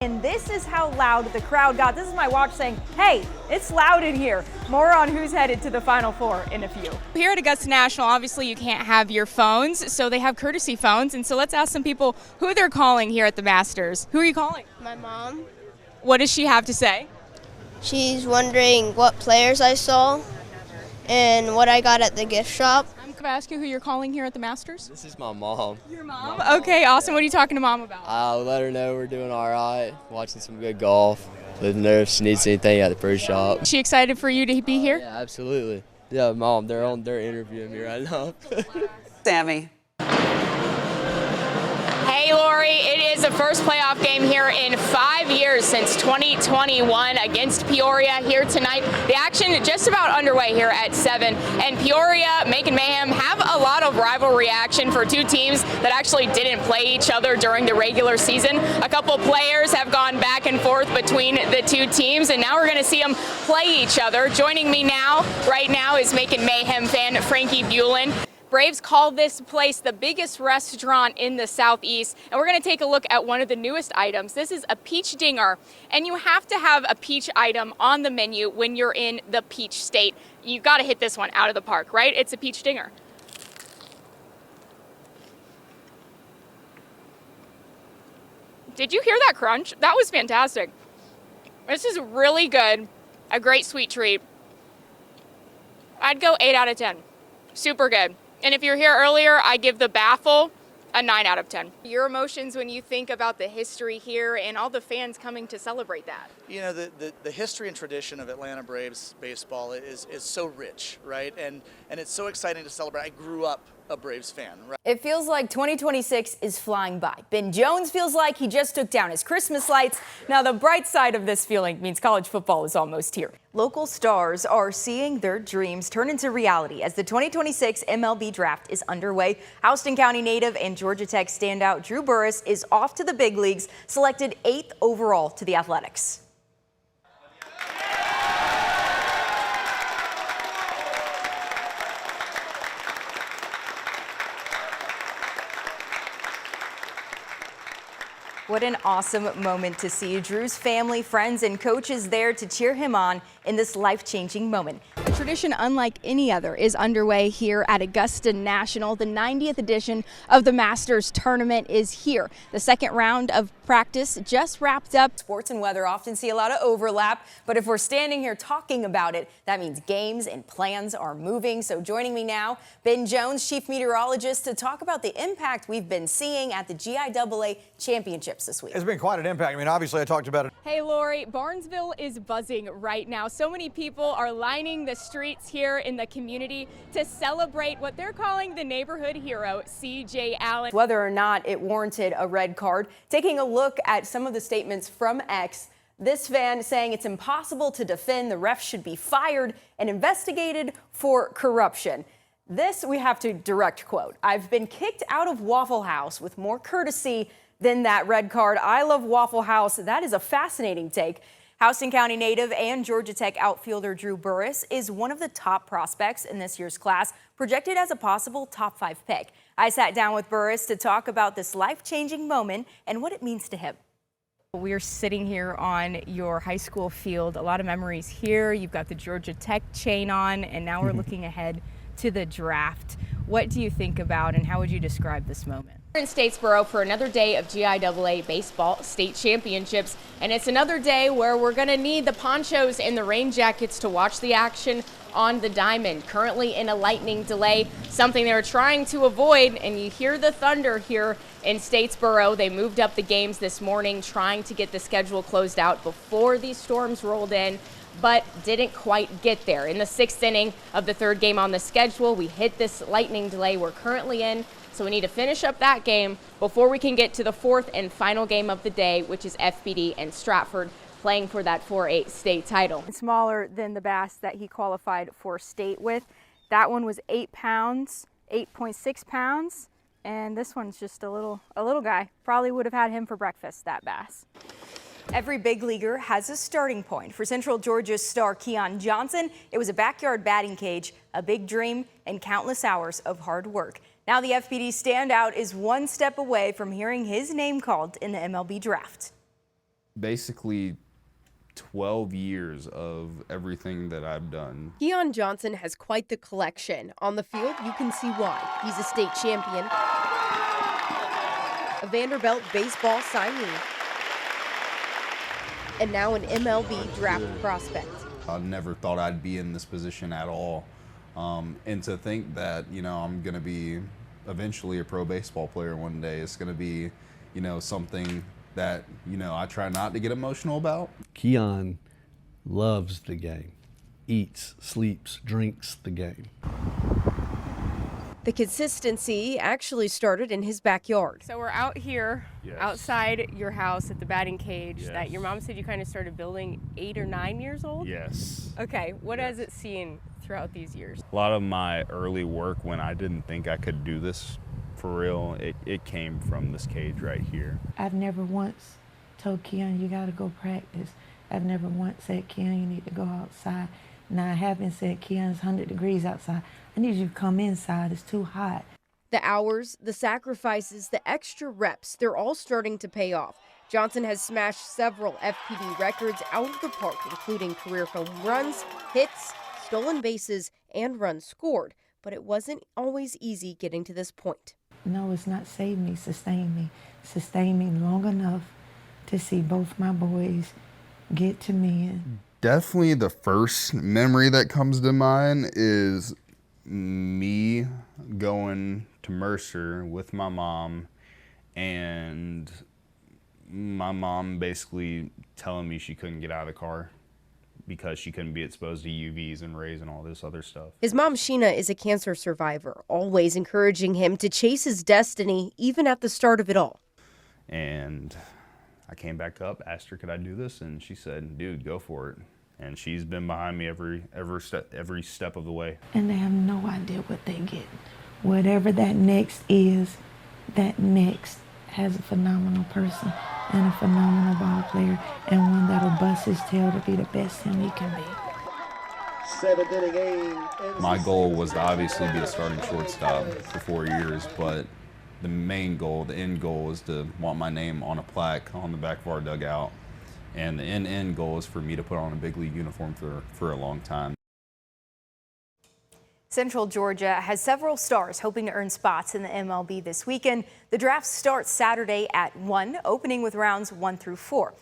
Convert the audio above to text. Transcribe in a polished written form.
And this is how loud the crowd got. This is my watch saying, hey, it's loud in here. More on who's headed to the Final Four in a few. Here at Augusta National, obviously you can't have your phones, so they have courtesy phones. And so let's ask some people who they're calling here at the Masters. Who are you calling? My mom. What does she have to say? She's wondering what players I saw and what I got at the gift shop. Can I ask you who you're calling here at the Masters? This is my mom. Your mom? Okay, awesome. What are you talking to mom about? I'll let her know we're doing all right, watching some good golf. Let her know if she needs anything at the pro shop. Is she excited for you to be here? Yeah, absolutely. Yeah, Mom, they're interviewing me right now. Sammy. Hey, Lori, it is the first playoff game here in 5 years since 2021 against Peoria here tonight. The action just about underway here at 7. And Peoria, Macon Mayhem have a lot of rivalry action for two teams that actually didn't play each other during the regular season. A couple players have gone back and forth between the two teams, and now we're going to see them play each other. Joining me right now, is Macon Mayhem fan Frankie Bulin. Braves call this place the biggest restaurant in the Southeast, and we're going to take a look at one of the newest items. This is a peach dinger, and you have to have a peach item on the menu when you're in the peach state. You've got to hit this one out of the park, right? It's a peach dinger. Did you hear that crunch? That was fantastic. This is really good, a great sweet treat. I'd go 8 out of 10. Super good. And if you're here earlier, I give the baffle a 9 out of 10. Your emotions when you think about the history here and all the fans coming to celebrate that? You know, the history and tradition of Atlanta Braves baseball is so rich, right? And it's so exciting to celebrate. I grew up a Braves fan, right? It feels like 2026 is flying by. Ben Jones feels like he just took down his Christmas lights. Now, the bright side of this feeling means college football is almost here. Local stars are seeing their dreams turn into reality as the 2026 MLB draft is underway. Houston County native and Georgia Tech standout Drew Burress is off to the big leagues, selected 8th overall to the Athletics. What an awesome moment to see Drew's family, friends, and coaches there to cheer him on in this life-changing moment. A tradition unlike any other is underway here at Augusta National. The 90th edition of the Masters Tournament is here. The second round of practice just wrapped up. Sports and weather often see a lot of overlap, but if we're standing here talking about it, that means games and plans are moving. So joining me now, Ben Jones, chief meteorologist, to talk about the impact we've been seeing at the GIAA Championships this week. It's been quite an impact. I mean, obviously I talked about it. Hey, Lori, Barnesville is buzzing right now. So many people are lining the streets here in the community to celebrate what they're calling the neighborhood hero, C.J. Allen. Whether or not it warranted a red card, taking a look at some of the statements from X, this fan saying it's impossible to defend, the ref should be fired and investigated for corruption. This we have to direct quote. I've been kicked out of Waffle House with more courtesy than that red card. I love Waffle House. That is a fascinating take. Houston County native and Georgia Tech outfielder Drew Burress is one of the top prospects in this year's class, projected as a possible top 5 pick. I sat down with Burress to talk about this life-changing moment and what it means to him. We're sitting here on your high school field. A lot of memories here. You've got the Georgia Tech chain on, and now we're looking ahead to the draft. What do you think about, and how would you describe this moment? We're in Statesboro for another day of GIAA baseball state championships, and it's another day where we're going to need the ponchos and the rain jackets to watch the action on the diamond. Currently in a lightning delay, something they were trying to avoid, and you hear the thunder here in Statesboro. They moved up the games this morning, trying to get the schedule closed out before these storms rolled in, but didn't quite get there. In the 6th inning of the 3rd game on the schedule, we hit this lightning delay we're currently in. So we need to finish up that game before we can get to the 4th and final game of the day, which is FBD and Stratford playing for that 4A state title. Smaller than the bass that he qualified for state with. That one was 8 pounds, 8.6 pounds, and this one's just a little guy. Probably would have had him for breakfast, that bass. Every big leaguer has a starting point. For Central Georgia's star Keon Johnson, it was a backyard batting cage, a big dream, and countless hours of hard work. Now the FPD standout is one step away from hearing his name called in the MLB draft. basically 12 years of everything that I've done. Keon Johnson has quite the collection. On the field, you can see why. He's a state champion, a Vanderbilt baseball signee, and now an MLB draft prospect. I never thought I'd be in this position at all. And to think that, I'm going to be eventually a pro baseball player one day, it's going to be, something that, I try not to get emotional about. Keon loves the game, eats, sleeps, drinks the game. The consistency actually started in his backyard. So we're out here outside your house at the batting cage that your mom said you kind of started building 8 or 9 years old? Yes. Okay, what has it seen throughout these years? A lot of my early work when I didn't think I could do this for real, it came from this cage right here. I've never once told Keon, you gotta go practice. I've never once said, Keon, you need to go outside. Now, I haven't said, Keon, it's 100 degrees outside. I need you to come inside, it's too hot. The hours, the sacrifices, the extra reps, they're all starting to pay off. Johnson has smashed several FPD records out of the park, including career home runs, hits, stolen bases, and runs scored. But it wasn't always easy getting to this point. No, it's not save me, sustain me. Sustain me long enough to see both my boys get to me. Definitely the first memory that comes to mind is me going to Mercer with my mom, and my mom basically telling me she couldn't get out of the car because she couldn't be exposed to UVs and rays and all this other stuff. His mom, Sheena, is a cancer survivor, always encouraging him to chase his destiny, even at the start of it all. And I came back up, asked her, could I do this? And she said, dude, go for it. And she's been behind me every step of the way. And they have no idea what they get. Whatever that next is, that next has a phenomenal person and a phenomenal ball player and one that'll bust his tail to be the best him he can be. My goal was to obviously be a starting shortstop for 4 years, but the main goal, the end goal, is to want my name on a plaque on the back of our dugout. And the end goal is for me to put on a big league uniform for a long time. Central Georgia has several stars hoping to earn spots in the MLB this weekend. The draft starts Saturday at 1, opening with rounds 1 through 4.